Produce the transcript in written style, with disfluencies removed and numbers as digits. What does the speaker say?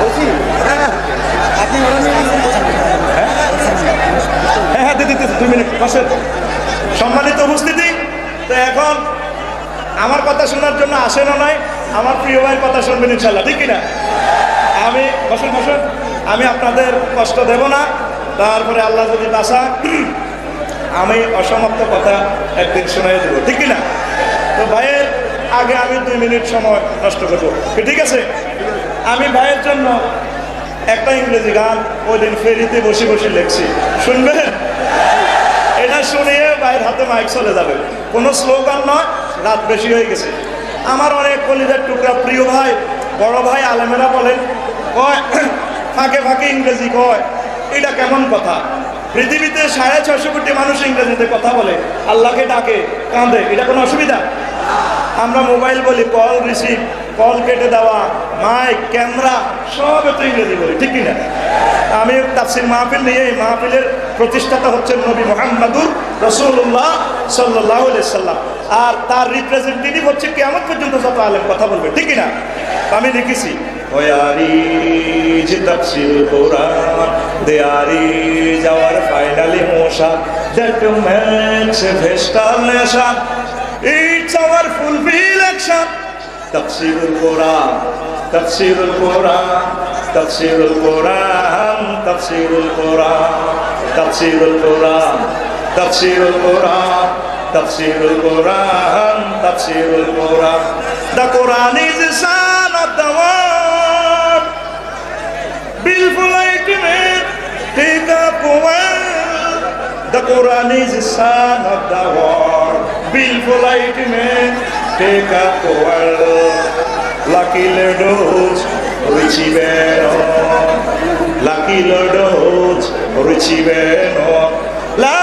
বলছি আপনি হ্যাঁ হ্যাঁ দিদি 2 মিনিট বসেন। সম্মানিত উপস্থিতি, তো এখন আমার কথা শোনার জন্য আসেন নাই, আমার প্রিয় ভাইয়ের কথা শুনবেন ইনশাল্লাহ, ঠিক কিনা? আমি বসেন বসেন, আমি আপনাদের কষ্ট দেব না। তারপরে আল্লাহ যদি বাসা আমি অসমাপ্ত কথা একদিন শোনাই দেবো, ঠিক কিনা? তো ভাইয়ের আগে আমি 2 মিনিট সময় নষ্ট করবো, ঠিক আছে? আমি ভাইয়ের জন্য একটা ইংরেজি গান ওই দিন ফেরিতে বসে বসে লিখছি, শুনবেন? এটা শুনিয়ে ভাইয়ের হাতে মাইক চলে যাবে, কোনো স্লোগান নয়, রাত বেশি হয়ে গেছে। আমার অনেক কলিজার টুকরা প্রিয় ভাই, বড় ভাই আলেমেরা বলেন, কয় ফাঁকে ফাঁকে ইংরেজি কয়, এটা কেমন কথা? পৃথিবীতে 650 কোটি মানুষ ইংরেজিতে কথা বলে, আল্লাহকে ডাকে, কাঁদে, এটা কোনো অসুবিধা? আমরা মোবাইল বলি, কল রিসিভ, কল কেটে দেওয়া, মাইক, ক্যামেরা সব তো ইংরেজি বলি, ঠিক কিনা? আমি তাফসীর মাহফিল নিয়ে, এই মাহফিলের প্রতিষ্ঠাতা হচ্ছেন নবী মুহাম্মদুর রাসূলুল্লাহ সাল্লাল্লাহু আলাইহি সাল্লাম, আর তার রিপ্রেজেন্টেটিভ হচ্ছে কিয়ামত পর্যন্ত যত আলেম কথা বলবে, ঠিক কিনা? আমি লিখেছি, ওয়ারি যে তাফসীর কোরআন দেয়ারি যাওয়ার ফাইনালি মোশা that makes a vestal nation, it's our fulfil action. তাফসীরুল কোরআন, তাফসীরুল কোরআন, তাফসীরুল কোরআন, তাফসীরুল কোরআন, তাফসীরুল কোরআন, তাফসীরুল কোরআন, তাফসীরুল কোরআন, তাফসীরুল Quran. The Quran is the son of the world, beautiful ultimate, take up well. The Quran is the son of the world, beautiful ultimate, take up well. Lucky those riceveranno, lucky those riceveranno la